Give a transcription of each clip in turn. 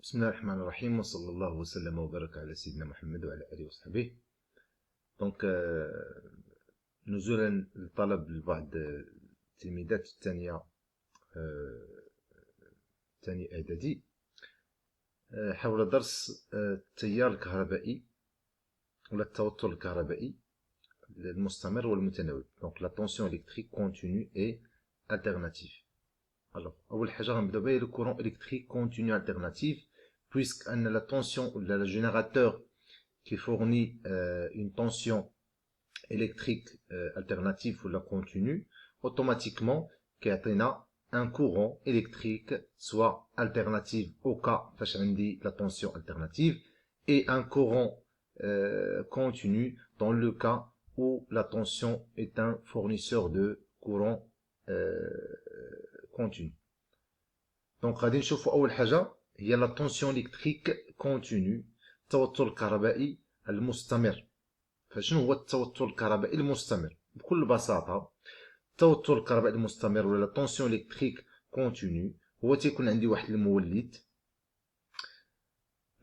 بسم الله الرحمن الرحيم وصلى الله وسلم وبارك على سيدنا محمد وعلى آله وصحبه. دونك نزولا لطلب لبعض التلميذات الثانية ثاني إعدادي حول درس التيار الكهربائي ولا التوتر الكهربائي المستمر والمتناوب. دونك لا تونسيون إلكتريك كونتينيو إي ألتيرناتيف. Alors, أول حاجة غنبداو بها هي لو كورون إلكتريك كونتينيو ألتيرناتيف. Puisque la tension, le générateur qui fournit une tension électrique alternative ou la continue, automatiquement, qui a un courant électrique, soit alternative au cas où la tension alternative, et un courant continu dans le cas où la tension est un fournisseur de courant continu. Donc, غادي نشوفوا أول حاجة هي لا طونسيون إلكتريك كونتينيو، التوتر الكهربائي المستمر. فشنو هو التوتر الكهربائي المستمر؟ بكل بساطة التوتر الكهربائي المستمر ولا لا طونسيون إلكتريك كونتينيو هو تيكون عندي واحد المولد،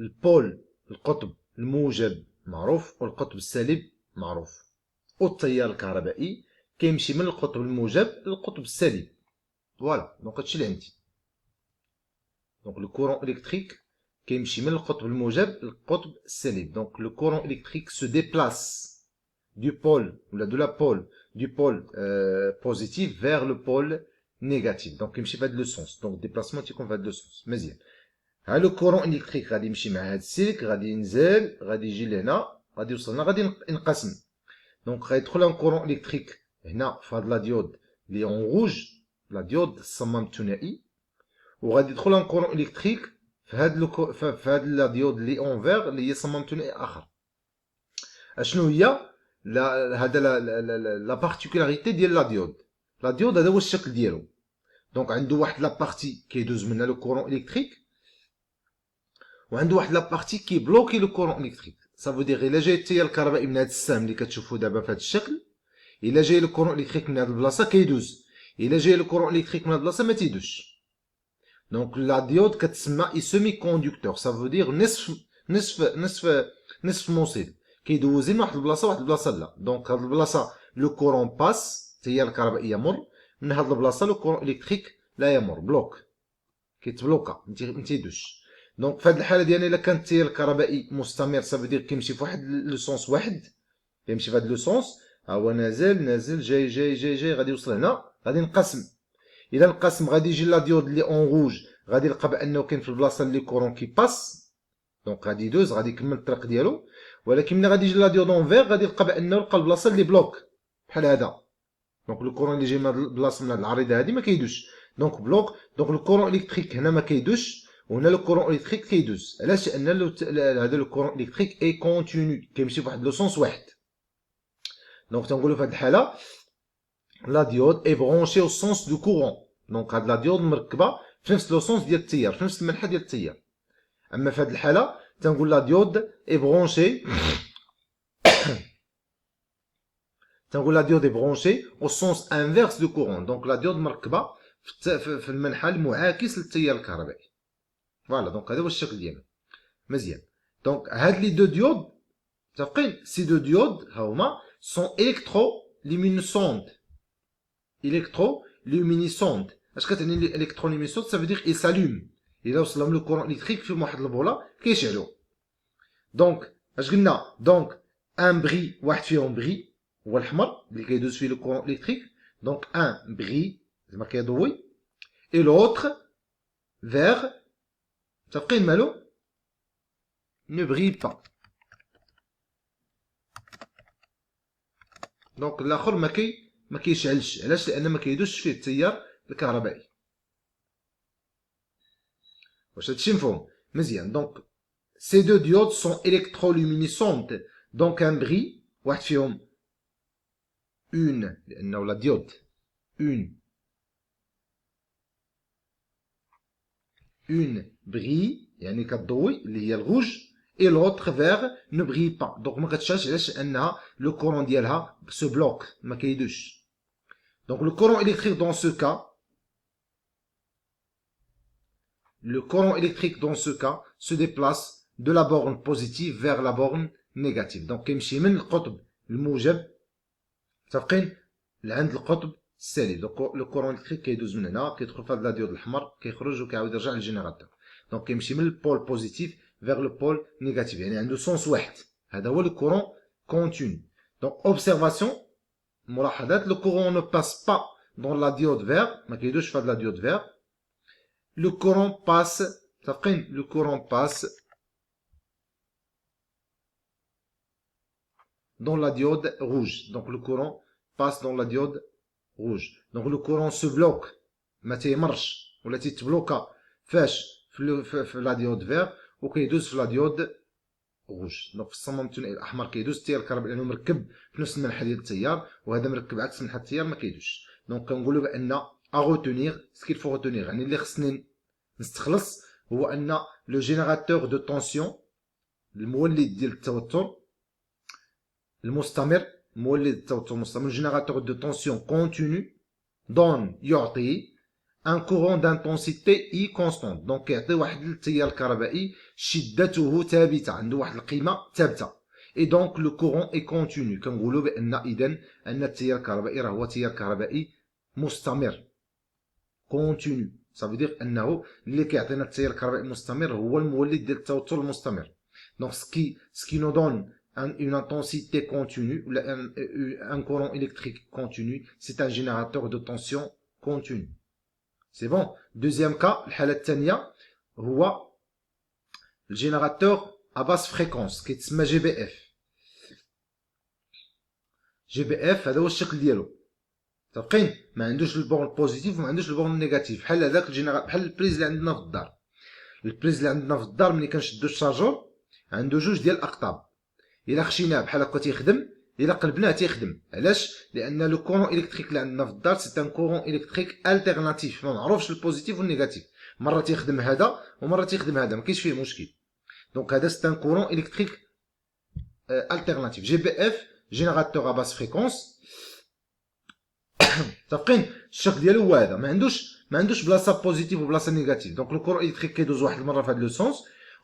البول القطب الموجب معروف والقطب السالب معروف، والتيار الكهربائي كيمشي من القطب الموجب للقطب السالب. فوالا دونك هادشي اللي عندي. Donc le courant électrique كيمشي من القطب الموجب للقطب السالب. Donc le courant électrique se déplace du pôle ou de la pôle du pôle positif vers le pôle négatif. Donc كيمشي في هذا لو سونس. Donc déplacement تيكون في هذا لو سونس. مزيان. ها لو كورون إلكتريك غادي يمشي مع هذا السلك، غادي ينزل، غادي يجي لهنا، غادي يوصل هنا، غادي ينقسم. دونك غيدخل ان كورون إلكتريك هنا في هاد لا ديود لي اون روج، لا ديود الصمام الثنائي، وغادي يدخل ان كورون الكتريك في هاد لا ديود لي اون فيغ اللي هي صمام ثنائي اخر. اشنو هي هذا لا بارتيكولاريتي ديال لا ديود؟ لا ديود هذا هو الشكل ديالو. دونك عنده واحد لا بارتي كيدوز منها لو كورون الكتريك، وعنده واحد لا بارتي كي بلوكي لو كورون الكتريك. صافو دير الا جاي التيار الكهربائي من هذا السهم اللي كتشوفوا دابا في هذا الشكل، الا جاي لو كورون الكتريك من هذه البلاصه كيدوز، الا جاي لو كورون الكتريك من هذه البلاصه ما تيدوزش. Donc la diode كتسمى semi-conducteur, ça veut dire نصف موصل، كيدوز من واحد البلاصه واحد البلاصه لا. دونك هاد البلاصه لو كورون باس، التيار الكهربائي يمر، من هاد البلاصه لو كورون الكتريك لا يمر، بلوك، كيتبلوكا ما تيدوزش. دونك في هاد الحاله ديالنا الا كان التيار الكهربائي مستمر، ça veut dire كيمشي في واحد لو سونس واحد، كيمشي في هاد لو سونس، ها هو نازل جاي جاي جاي جاي، غادي يوصل هنا، غادي ينقسم. الى انقسم غادي يجي لا ديود اللي اون روج، غادي يلقى بانه كاين في البلاصه اللي كورون كي باس، دونك غادي يدوز، غادي يكمل الطريق ديالو. ولكن ملي غادي يجي لا ديود اون فيغ غادي يلقى بانه لقى البلاصه اللي بلوك بحال هذا. دونك لو كورون اللي جاي من هاد البلاصه من هاد العريضه هادي ما كيدوزش، دونك بلوك. دونك لو كورون الكتريك هنا ما كيدوزش، وهنا لو كورون الكتريك كيدوز. علاش؟ لان هذا لو كورون الكتريك اي كونتينيو، كيمشي فواحد لو سونس واحد. دونك تنقولوا في هاد الحاله لا ديود اي برونشي او سونس دو كورون. دونك هاد لا ديود مركبه في نفس لو سونس ديال التيار، في نفس المنحى ديال التيار. اما في هاد الحاله تنقول لا ديود اي برونشي تنقول لا ديود اي برونشي او سونس انفيرس دو كورون. دونك لا ديود مركبه في المنحى المعاكس للتيار الكهربائي. فوالا دونك هذا هو الشكل ديالو. مزيان. دونك هاد لي دو ديود متفقين؟ سي دو ديود ها هما سون الكترو لومينيسونت. الكترو لومينيسونت اش كتعني الالكترولومينيسونت؟ ça veut dire il s'allume. الا وصل لهم لو كورون الكتريك فيهم واحد البوله كيشعلوا. دونك اش قلنا؟ دونك ان بري، واحد فيهم بري هو الاحمر اللي كيدوز فيه لو كورون الكتريك، دونك ان بري زعما كيضوي، اي لوتر فيغ متفقين مالو نو بري با. دونك الاخر ما كيشعلش. علاش؟ لان ما كيدوزش فيه التيار الكهربائي. واش هادشي مفهوم؟ مزيان. دونك ces deux diodes sont électroluminescentes. Donc un bris واحد فيهم une لانه لا ديود une brille يعني كتضوي اللي هي الغوج، et l'autre vert ne brille pas. donc ما كتشعلش. علاش؟ لانها لو كورون ديالها سو بلوك ما كيدوش. donc le courant électrique dans ce cas le courant électrique dans ce cas se déplace de la borne positive vers la borne négative. Donc كيمشي من القطب الموجب متفقين لعند القطب السالب. دونك لو كورون الكتريك كيدوز من هنا كيدخل في هاد لا ديود الاحمر كيخرج وكيعاود يرجع للجينيراتور. دونك كيمشي من البول بوزيتيف vers le pôle négatif. يعني عنده سونس واحد. هذا هو le courant continu. Donc observation ملاحظات le courant ne passe pas dans la diode vert ما كيدوش في هاد لا ديود vert. Le courant passe متفقين le courant passe dans la diode rouge. Donc le courant passe dans la diode rouge. Donc le courant se bloque ما تيمرش ولا تيتبلوكا فاش في لا ديود فير وكيدوز في لا ديود rouge. دونك في الصمام الثنائي الاحمر كيدوز التيار الكهربائي لانه مركب في نفس المنحى ديال التيار وهذا مركب عكس منحى التيار ما كيدوزش. دونك كنقولوا بان ا روتونير سكيل فو روتونير يعني اللي خصني نستخلص هو ان لو جينيراتور دو طونسيون المولد ديال التوتر المستمر مولد التوتر المستمر جينيراتور دو طونسيون كونتينيو دون يعطي ان كورون دانتونسيتي اي كونستانت. دونك كيعطي واحد التيار الكهربائي شدته ثابته عنده واحد القيمه ثابته اي دونك لو كورون اي كونتينيو. كنقولوا بان اذا ان التيار الكهربائي راه هو تيار كهربائي مستمر كونتينيو. صافي دير انه اللي كيعطينا التيار الكهربائي المستمر هو المولد ديال التوتر المستمر. دونك سكي نو دون une intensité continue ou un courant électrique continu, c'est un générateur de tension continue. C'est bon. Deuxième cas, الحالة الثانية هو الجينيراتور à basse fréquence كيتسمى جي بي اف. جي بي اف هذا هو الشكل ديالو متفقين ما عندوش البورن بوزيتيف وما عندوش البورن نيجاتيف بحال هذاك الجينيراتور بحال البريز اللي عندنا في الدار. البريز اللي عندنا في الدار ملي كنشدو الشارجور عنده جوج ديال الاقطاب. الا خشيناه بحال هكا تيخدم الا قلبناه تيخدم. علاش؟ لان لو كورون الكتريك اللي عندنا في الدار سي ان كورون الكتريك التيرناتيف ما معروفش البوزيتيف والنيجاتيف. مره تيخدم هذا ومره تيخدم هذا ما كاينش فيه مشكل. دونك هذا سي ان كورون الكتريك التيرناتيف. جي بي اف جينيراتور ا باس فريكونس متفقين الشكل ديالو هو هذا ما عندوش بلاصه بوزيتيف وبلاصه نيجاتيف. دونك لو كورون الكتريك كيدوز واحد المره في هذا لو سونس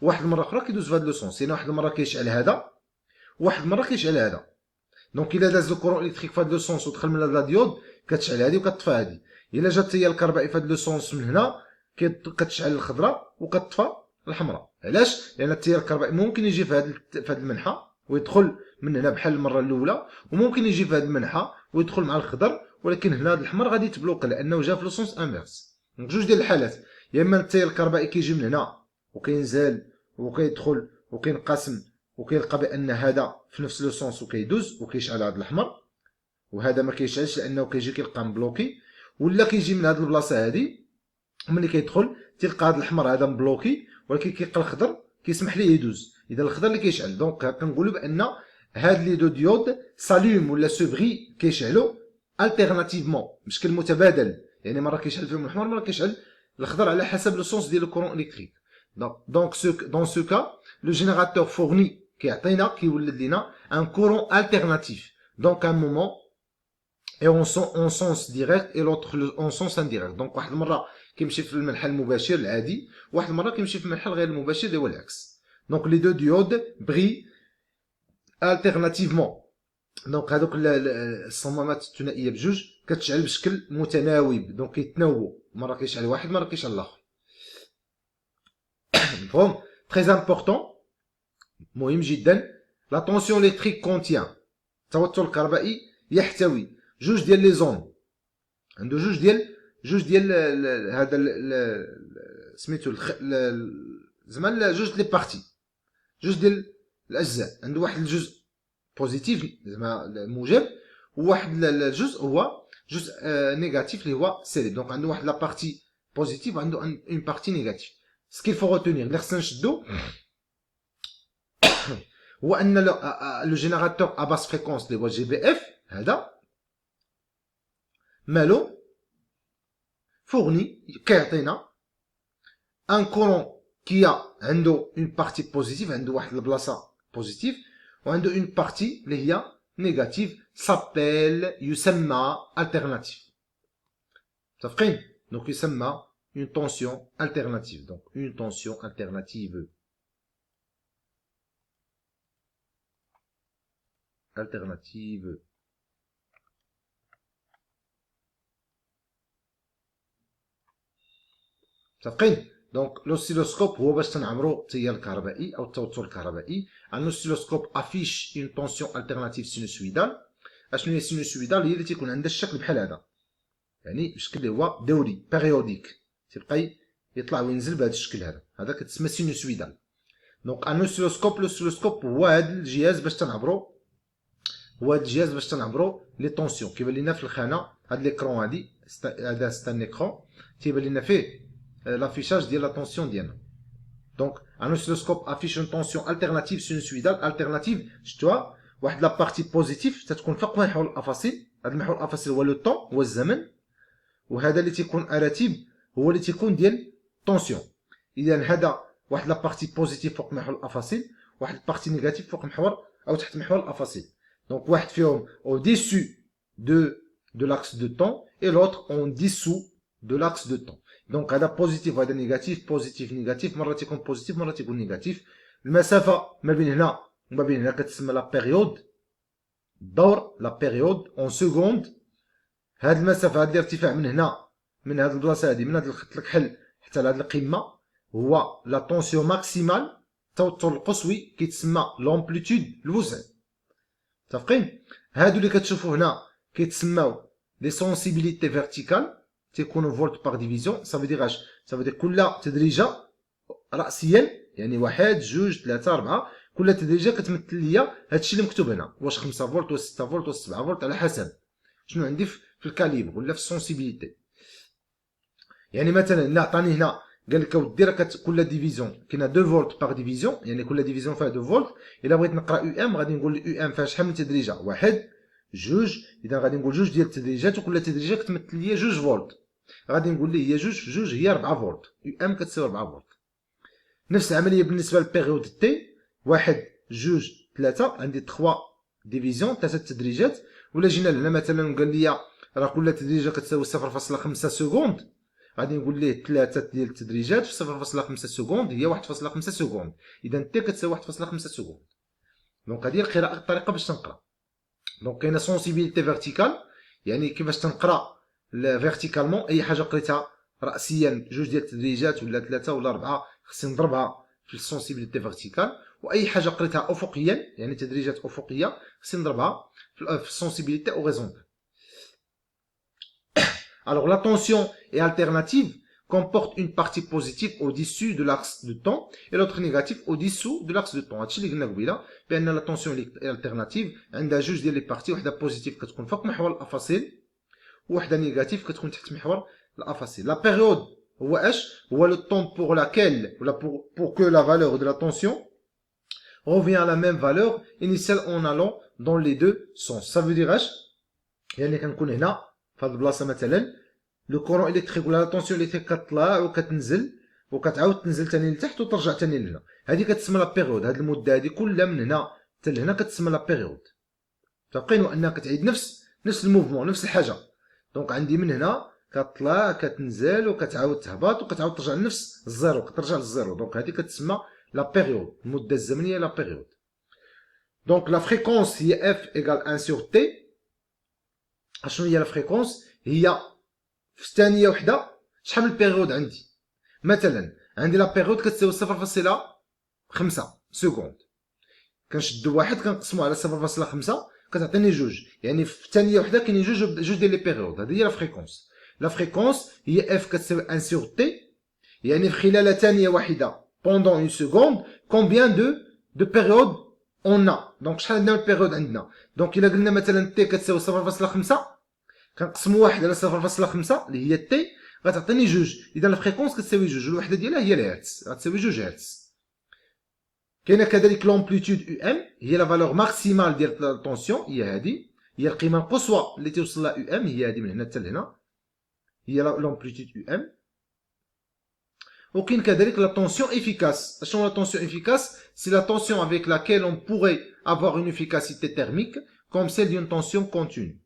وواحد المره اخرى كيدوز في هذا لو سونس. يعني واحد المره كيشعل هذا واحد المره كيشعل هذا. دونك الا داز لو كورون الكتريك في هذا لو سونس ودخل من هذا لا ديود كتشعل هذه وكتطفى هذه. الا جات التيار الكهربائي في هذا لو سونس من هنا كتشعل الخضراء وكتطفى الحمراء. علاش؟ لان التيار الكهربائي ممكن يجي في هذا المنحى ويدخل من هنا بحال المره الاولى وممكن يجي في هذا المنحى ويدخل مع الخضر ولكن هنا الحمر غادي يتبلوك لانه جا في لو سونس انفيرس. دونك جوج ديال الحالات يا اما التيار الكهربائي كيجي من هنا وكينزل وكيدخل وكينقسم وكيلقى بان هذا في نفس لو سونس وكيدوز وكيشعل هذا الاحمر وهذا ما كيشعلش لانه كيجي كيلقى مبلوكي. ولا كيجي من هذه البلاصه هذه وملي كيدخل تلقى هذا الاحمر هذا مبلوكي ولكن كيلقى الخضر كيسمح ليه يدوز. اذا الخضر اللي كيشعل دونك كنقولوا بان هاد لي دو ديود سالوم ولا سوبغي كيشعلوا التيرناتيفمون بشكل متبادل. يعني مره كيشعل فيهم الاحمر مره كيشعل الخضر على حسب لو سونس ديال الكورون الكتريك. دونك دون سو كا لو جينيراتور فورني كيعطينا كيولد لينا ان كورون التيرناتيف. دونك ان مومون اي اون سونس ديريكت اي لوتر اون سونس انديريكت. دونك واحد المره كيمشي في المنحى المباشر العادي واحد المره كيمشي في المنحى الغير المباشر اللي هو العكس. دونك لي دو ديود بري التيرناتيفمون. دونك هذوك الصمامات الثنائيه بجوج كتشعل بشكل متناوب. دونك كيتناوبوا مره كيشعل واحد مره كيشعل الاخر. مفهوم؟ تري امبورطون مهم جدا. لا طونسيون الكتريك كونتيان التوتر الكهربائي يحتوي جوج ديال لي زون. عنده جوج ديال هذا سميتو زعما جوج لي بارتي جوج ديال الاجزاء. عنده واحد الجزء بوزيتيف زعما موجب وواحد الجزء هو جزء نيجاتيف اللي هو سالب. دونك عنده واحد لا بارتي بوزيتيف وعنده اون بارتي نيجاتيف. سكيل فو روتونير اللي خصنا نشدو هو ان لو جينيراتور ا باس فريكونس اللي هو جي بي اف هذا مالو فورني كيعطينا ان كورون كي عنده اون بارتي بوزيتيف عنده واحد البلاصه بوزيتيف وعنده اون بارتي اللي هي نيجاتيف سابيل يسمى التيرناتيف. متفقين؟ دونك يسمى une tension alternative. Donc, une tension alternative. Alternative. متفقين؟ دونك l'oscilloscope هو باش تنعمرو التيار الكهربائي او التوتر الكهربائي. ان l'oscilloscope افيش اون طونسيون التيرناتيف سينوسويدال. اشنو هي السينوسويدال؟ هي اللي تيكون عندها الشكل بحال هذا، يعني الشكل اللي هو دوري بيريوديك، تيبقى يطلع وينزل بهذا الشكل هذا، هذا كتسمى سينوسويدال. دونك ان l'oscilloscope هو هذا الجهاز باش تنعبرو، هو هذا الجهاز باش تنعبرو لي طونسيون. كيبان لينا في الخانه هاد ليكرون هادي، هذا ستان ايكرون تيبان لينا فيه l'affichage de la tension ديالنا. Donc un oscilloscope affiche une tension alternative sinusoïdale. Alternative شفتوها واحد لا بارتي بوزيتيف تتكون فوق محور الافاصيل. هذا المحور الافاصيل هو لو طون، هو الزمن، وهذا اللي تيكون اراتيب هو اللي تيكون ديال طونسيون. اذا هذا واحد لا بارتي بوزيتيف فوق محور الافاصيل، واحد البارتي نيجاتيف فوق محور او تحت محور الافاصيل. دونك واحد فيهم au dessus de l'axe de temps et l'autre en dessous de l'axe de temps. دونك هذا بوزيتيف وهذا نيجاتيف، بوزيتيف نيجاتيف، مره تيكون بوزيتيف مره تيكون نيجاتيف. المسافه ما بين هنا وما بين هنا كتسمى لا بيريود، الدور لا بيريود اون سكوند. هاد المسافه، هاد الارتفاع من هنا، من هاد البلاصه هادي، من هاد الخط الكحل حتى لهاد القمه، هو لا طونسيون ماكسيمال، التوتر القصوي، كيتسمى لومبليتود، الوسع. متفقين؟ هادو اللي كتشوفوا هنا كيتسماو لي سونسيبيليتي فيرتيكال، تيكونوا فولت باغ ديفيزيون. صافي دير اش؟ صافي دير كل تدريجه راسيا، يعني 1 2 3 4، كل تدريجه كتمثل ليا هادشي اللي مكتوب هنا، واش 5 فولت ولا 6 فولت ولا 7 فولت، على حسب شنو عندي في الكاليبر ولا في السونسيبيليتي. يعني مثلا لا عطاني هنا قال لك اودي راه كل ديفيزيون كاينه 2 فولت باغ ديفيزيون، يعني كل ديفيزيون فيها 2 فولت. الا بغيت نقرا يو ام غادي نقول يو ام فيها شحال من تدريجه؟ 1 2، اذا غادي نقول 2 ديال التدريجات، وكل تدريجه كتمثل ليا 2 فولت، غادي نقول ليه هي 2 في 2 هي 4 فولت، يو ام كتساوي 4 فولت. نفس العمليه بالنسبه للبيريود تي، 1 2 3، عندي 3 ديفيزيون، 3 تدريجات. ولا جينا لهنا مثلا وقال لي راه كل تدريجه كتساوي 0.5 سكوند، غادي نقول ليه 3 ديال التدريجات في 0.5 سكوند هي 1.5 سكوند، اذا تي كتساوي 1.5 سكوند. دونك هذه القراءه، الطريقه باش تنقرا. دونك كاينه سونسيبيليتي فيرتيكال، يعني كيفاش تنقرا فيرتيكالمون اي حاجه قريتها راسيا 2 ديال التدريجات ولا 3 ولا 4 خصني نضربها في السونسيبيليتي فيرتيكال، واي حاجه قريتها افقيا يعني تدريجات افقيه خصني نضربها في السونسيبيليتي اوريزونتال. Alors la tension est alternative, comporte une partie positive au-dessus de l'axe de temps et l'autre négative au-dessous de l'axe de temps. هادشي اللي قلنا قبيله بان لا طونسيون التيرناتيف عندها جوج ديال لي بارتي، وحده بوزيتيف كتكون فوق محور الافاصيل وحده نيجاتيف كتكون تحت محور الافاصيل. لا بيريود هو اش؟ هو لو طون pour laquelle ولا pour que la valeur de la tension revient à la même valeur initiale en allant dans les deux sens. Ça veut dire اش؟ يعني كنكون هنا في هاد البلاصه مثلا لو كورون الكتريك ولا لا طونسيون الكتريك كتطلع وكتنزل وكتعاود تنزل ثاني لتحت وترجع ثاني لهنا، هذه كتسمى لا بيريود. هاد المده هذه كلها من هنا حتى لهنا كتسمى لا بيريود. متفقين؟ وانها كتعيد نفس الموفمون، نفس الحاجه. دونك عندي من هنا كتطلع كتنزل وكتعاود تهبط وكتعاود ترجع لنفس الزيرو، كترجع للزيرو. دونك هذه كتسمى لا بيريود، المده الزمنيه لا بيريود. دونك لا فريكونس هي اف ايكال 1 سور تي. اشنو هي لا فريكونس؟ هي في ثانيه وحده شحال من البيريود عندي. مثلا عندي لا بيريود كتساوي 0.5 سكوند، كنشدو واحد كنقسمو على 0.5 كتعطيني جوج، يعني في ثانيه وحده كاينين جوج ديال لي بيريود. هذه هي لا فريكونس. لا فريكونس هي اف كتساوي 1 سور تي، يعني في خلال ثانيه واحده بوندون اون سكوند كومبيان دو بيريود اون ا. دونك شحال عندنا من البيريود عندنا؟ دونك الا قلنا مثلا تي كتساوي 0.5 كنقسمو واحد على 0.5 اللي هي تي غتعطيني جوج، اذا الفريكونس كتساوي جوج، الوحده ديالها هي الهرتز، غتساوي 2 هرتز. كاينه كذلك لومبليتود يو ام، هي لا فالور ماكسيمال ديال الطونسيون، هي هذه هي القيمه القصوى اللي توصل لها يو ام، هي هذه من هنا حتى لهنا هي لومبليتود يو ام. وكاين كذلك لا طونسيون افيكاس. شنو لا طونسيون افيكاس؟ سي لا طونسيون avec laquelle on pourrait avoir une efficacité thermique comme celle d'une tension continue.